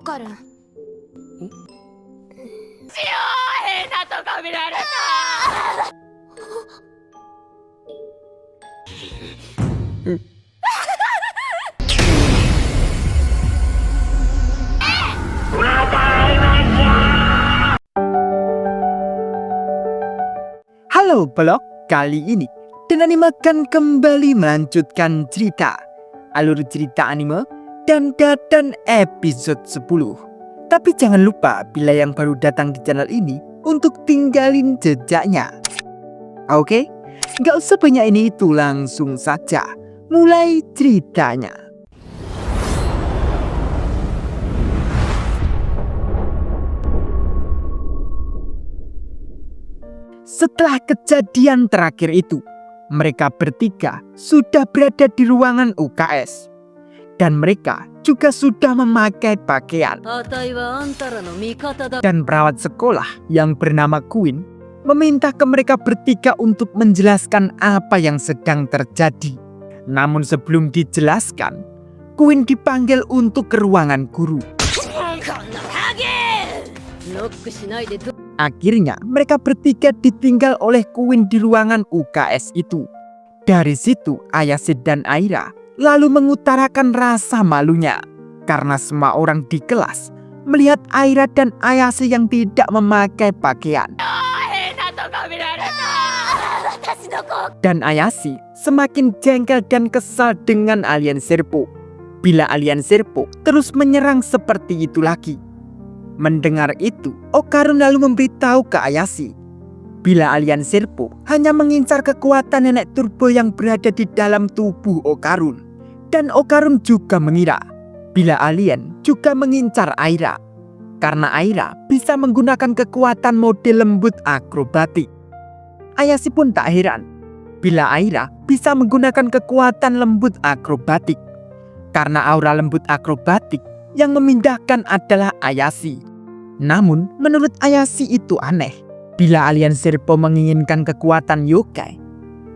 かるん。変なとこ見られた。Halo Blog, kali ini Dan Anime akan kembali melanjutkan cerita alur cerita anime dan Dadan episode 10. Tapi jangan lupa bila yang baru datang di channel ini untuk tinggalin jejaknya. Oke, nggak usah banyak ini, itu langsung saja mulai ceritanya. Setelah kejadian terakhir itu, mereka bertiga sudah berada di ruangan UKS. Dan mereka juga sudah memakai pakaian. Dan perawat sekolah yang bernama Queen meminta ke mereka bertiga untuk menjelaskan apa yang sedang terjadi. Namun sebelum dijelaskan, Queen dipanggil untuk ke ruangan guru. Akhirnya mereka bertiga ditinggal oleh Queen di ruangan UKS itu. Dari situ Ayase dan Aira lalu mengutarakan rasa malunya karena semua orang di kelas melihat Aira dan Ayase yang tidak memakai pakaian. Dan Ayase semakin jengkel dan kesal dengan Alien Serpo bila Alien Serpo terus menyerang seperti itu lagi. Mendengar itu, Okarun lalu memberitahu ke Ayase bila Alien Serpo hanya mengincar kekuatan nenek turbo yang berada di dalam tubuh Okarun. Dan Okarun juga mengira bila alien juga mengincar Aira karena Aira bisa menggunakan kekuatan mode lembut akrobatik. Ayase pun tak heran bila Aira bisa menggunakan kekuatan lembut akrobatik karena aura lembut akrobatik yang memindahkan adalah Ayase. Namun menurut Ayase itu aneh bila Alien Serpo menginginkan kekuatan yokai,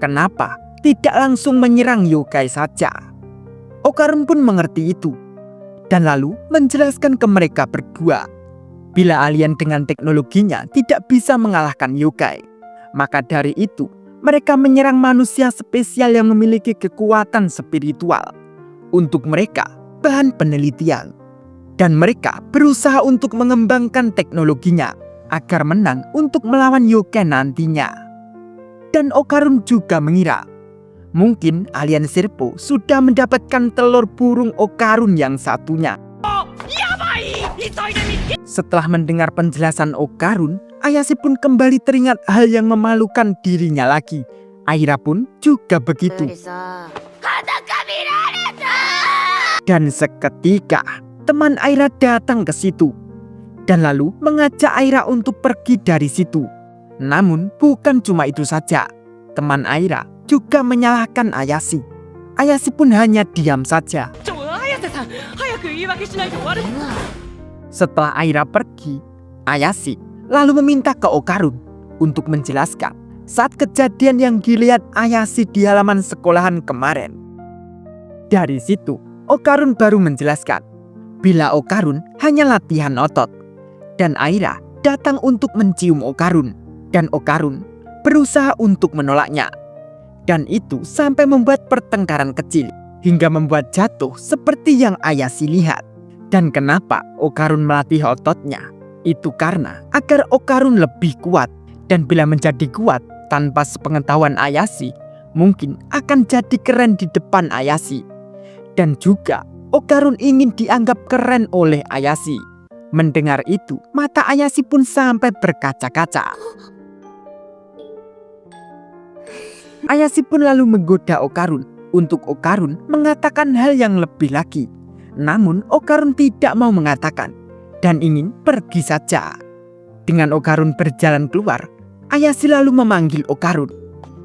kenapa tidak langsung menyerang yokai saja? Okarun pun mengerti itu dan lalu menjelaskan ke mereka berdua bila alien dengan teknologinya tidak bisa mengalahkan yokai, maka dari itu mereka menyerang manusia spesial yang memiliki kekuatan spiritual untuk mereka bahan penelitian. Dan mereka berusaha untuk mengembangkan teknologinya agar menang untuk melawan yokai nantinya. Dan Okarun juga mengira mungkin Alien Serpo sudah mendapatkan telur burung Okarun yang satunya. Setelah mendengar penjelasan Okarun, Ayase pun kembali teringat hal yang memalukan dirinya lagi. Aira pun juga begitu. Dan seketika teman Aira datang ke situ dan lalu mengajak Aira untuk pergi dari situ. Namun bukan cuma itu saja, teman Aira juga menyalahkan Ayase. Ayase pun hanya diam saja. Setelah Aira pergi, Ayase lalu meminta ke Okarun untuk menjelaskan saat kejadian yang dilihat Ayase di halaman sekolahan kemarin. Dari situ, Okarun baru menjelaskan bila Okarun hanya latihan otot dan Aira datang untuk mencium Okarun dan Okarun berusaha untuk menolaknya. Dan itu sampai membuat pertengkaran kecil hingga membuat jatuh seperti yang Ayase lihat. Dan kenapa Okarun melatih ototnya? Itu karena agar Okarun lebih kuat, dan bila menjadi kuat tanpa sepengetahuan Ayase, mungkin akan jadi keren di depan Ayase. Dan juga Okarun ingin dianggap keren oleh Ayase. Mendengar itu, mata Ayase pun sampai berkaca-kaca. Ayase pun lalu menggoda Okarun untuk Okarun mengatakan hal yang lebih lagi. Namun Okarun tidak mau mengatakan dan ingin pergi saja. Dengan Okarun berjalan keluar, Ayase lalu memanggil Okarun.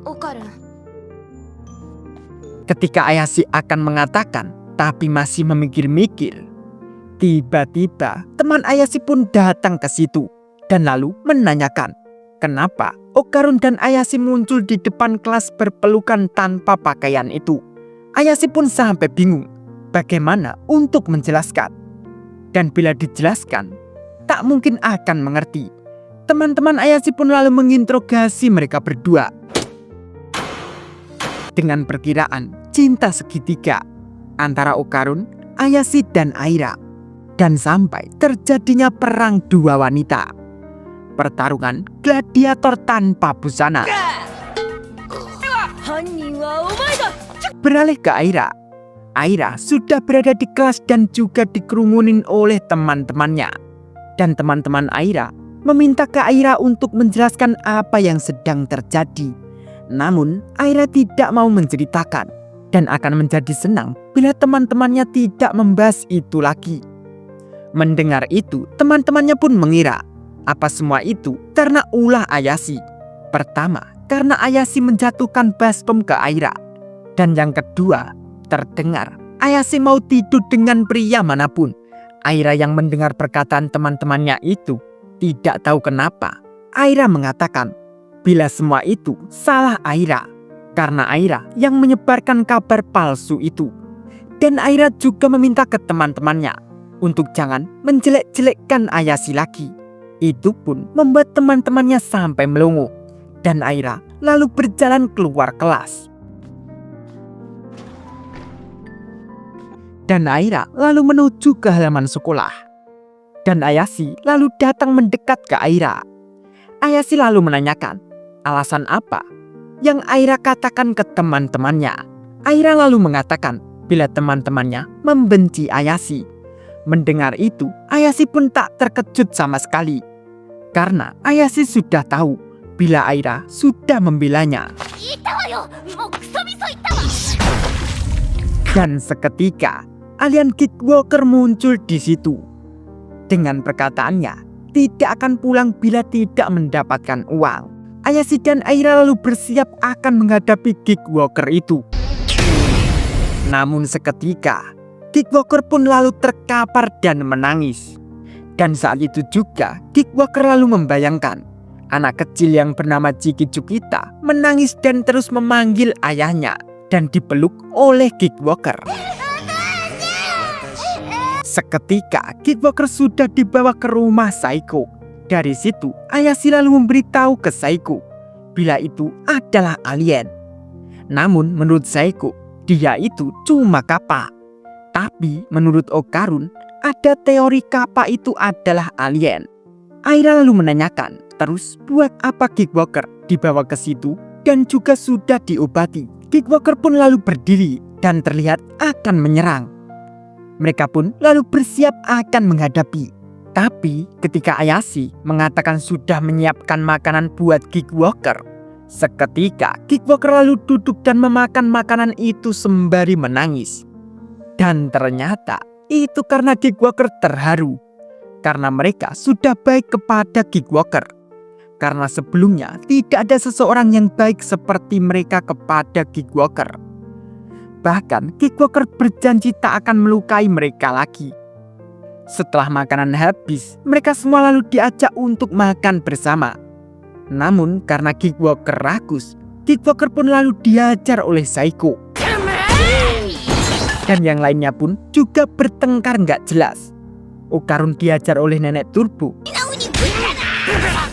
Okarun. Ketika Ayase akan mengatakan tapi masih memikir-mikir, tiba-tiba teman Ayase pun datang ke situ dan lalu menanyakan kenapa Okarun dan Ayase muncul di depan kelas berpelukan tanpa pakaian itu. Ayase pun sampai bingung bagaimana untuk menjelaskan. Dan bila dijelaskan, tak mungkin akan mengerti. Teman-teman Ayashi pun lalu menginterogasi mereka berdua dengan perkiraan cinta segitiga antara Okarun, Ayashi, dan Aira. Dan sampai terjadinya perang dua wanita. Pertarungan gladiator tanpa busana. Beralih ke Aira. Aira sudah berada di kelas dan juga dikerumunin oleh teman-temannya. Dan teman-teman Aira meminta ke Aira untuk menjelaskan apa yang sedang terjadi. Namun Aira tidak mau menceritakan dan akan menjadi senang bila teman-temannya tidak membahas itu lagi. Mendengar itu, teman-temannya pun mengira apa semua itu karena ulah Ayashi. Pertama, karena Ayashi menjatuhkan basbom ke Aira. Dan yang kedua, terdengar Ayashi mau tidur dengan pria manapun. Aira yang mendengar perkataan teman-temannya itu tidak tahu kenapa Aira mengatakan bila semua itu salah Aira, karena Aira yang menyebarkan kabar palsu itu. Dan Aira juga meminta ke teman-temannya untuk jangan menjelek-jelekkan Ayashi lagi. Itu pun membuat teman-temannya sampai melongo. Dan Aira lalu berjalan keluar kelas. Dan Aira lalu menuju ke halaman sekolah. Dan Ayashi lalu datang mendekat ke Aira. Ayashi lalu menanyakan alasan apa yang Aira katakan ke teman-temannya. Aira lalu mengatakan bila teman-temannya membenci Ayashi. Mendengar itu, Ayashi pun tak terkejut sama sekali. Karena Ayashi sudah tahu bila Aira sudah membelanya. Dan seketika, alien Kickwalker muncul di situ. Dengan perkataannya, tidak akan pulang bila tidak mendapatkan uang. Ayashi dan Aira lalu bersiap akan menghadapi Kickwalker itu. Namun seketika, Kickwalker pun lalu terkapar dan menangis. Dan saat itu juga Kickwalker lalu membayangkan anak kecil yang bernama Chiki Tsukita menangis dan terus memanggil ayahnya dan dipeluk oleh Kickwalker. Seketika Kickwalker sudah dibawa ke rumah Saiko. Dari situ Ayashi lalu memberitahu ke Saiko bila itu adalah alien. Namun menurut Saiko, dia itu cuma kappa. Tapi menurut Okarun, ada teori kappa itu adalah alien. Aira lalu menanyakan, terus buat apa Kickwalker dibawa ke situ dan juga sudah diobati. Kickwalker pun lalu berdiri dan terlihat akan menyerang. Mereka pun lalu bersiap akan menghadapi. Tapi ketika Ayashi mengatakan sudah menyiapkan makanan buat Kickwalker, seketika Kickwalker lalu duduk dan memakan makanan itu sembari menangis. Dan ternyata itu karena Kickwalker terharu. Karena mereka sudah baik kepada Kickwalker. Karena sebelumnya tidak ada seseorang yang baik seperti mereka kepada Kickwalker. Bahkan Kickwalker berjanji tak akan melukai mereka lagi. Setelah makanan habis, mereka semua lalu diajak untuk makan bersama. Namun karena Kickwalker rakus, Kickwalker pun lalu diajar oleh Saiko. Dan yang lainnya pun juga bertengkar gak jelas. Okarun diajar oleh Nenek Turbo.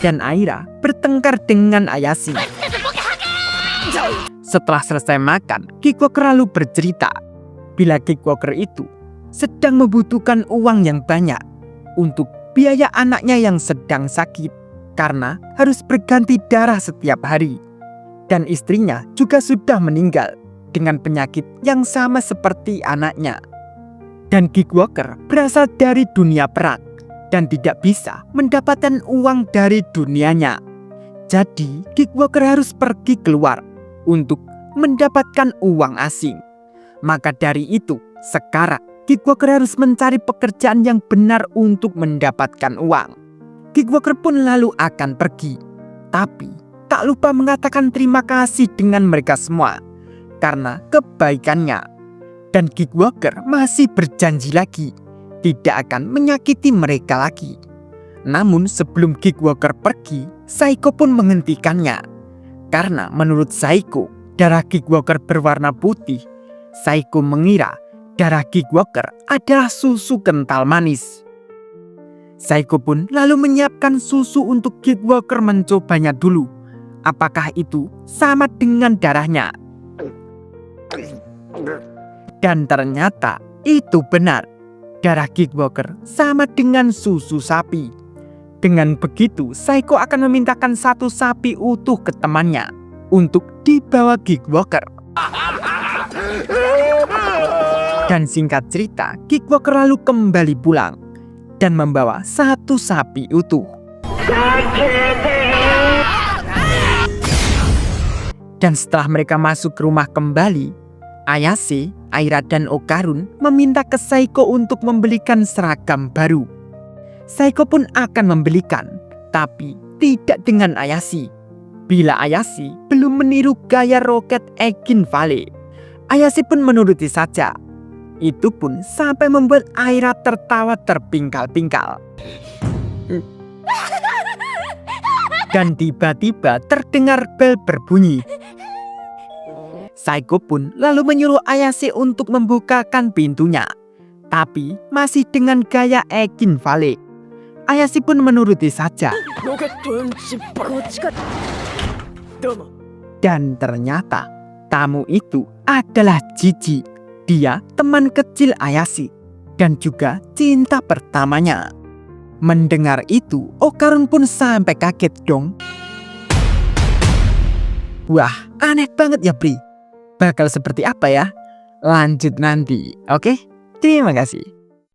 Dan Aira bertengkar dengan Ayashi. Setelah selesai makan, Kickwalker lalu bercerita bila Kickwalker itu sedang membutuhkan uang yang banyak untuk biaya anaknya yang sedang sakit karena harus berganti darah setiap hari. Dan istrinya juga sudah meninggal dengan penyakit yang sama seperti anaknya. Dan Kickwalker berasal dari dunia perak dan tidak bisa mendapatkan uang dari dunianya. Jadi Kickwalker harus pergi keluar untuk mendapatkan uang asing. Maka dari itu, sekarang Kickwalker harus mencari pekerjaan yang benar untuk mendapatkan uang. Kickwalker pun lalu akan pergi, tapi tak lupa mengatakan terima kasih dengan mereka semua karena kebaikannya. Dan Kickwalker masih berjanji lagi tidak akan menyakiti mereka lagi. Namun sebelum Kickwalker pergi, Saiko pun menghentikannya. Karena menurut Saiko, darah Kickwalker berwarna putih. Saiko mengira darah Kickwalker adalah susu kental manis. Saiko pun lalu menyiapkan susu untuk Gigwalker mencobanya dulu. Apakah itu sama dengan darahnya? Dan ternyata itu benar. Darah Gigwalker sama dengan susu sapi. Dengan begitu, Saiko akan memintakan satu sapi utuh ke temannya untuk dibawa Gigwalker. Dan singkat cerita, Gigwalker lalu kembali pulang dan membawa satu sapi utuh. Dan setelah mereka masuk ke rumah kembali, Ayase, Aira, dan Okarun meminta ke Saiko untuk membelikan seragam baru. Saiko pun akan membelikan, tapi tidak dengan Ayase. Bila Ayase belum meniru gaya roket Egin Valley, Ayase pun menuruti saja. Itu pun sampai membuat Aira tertawa terpingkal-pingkal. Dan tiba-tiba terdengar bel berbunyi. Saiko pun lalu menyuruh Ayase untuk membukakan pintunya, tapi masih dengan gaya Egin Valley. Ayase pun menuruti saja. Dan ternyata tamu itu adalah Jiji. Dia teman kecil Ayase dan juga cinta pertamanya. Mendengar itu, Okarun pun sampai kaget dong. Wah, aneh banget ya Pri. Bakal seperti apa ya? Lanjut nanti, oke? Terima kasih.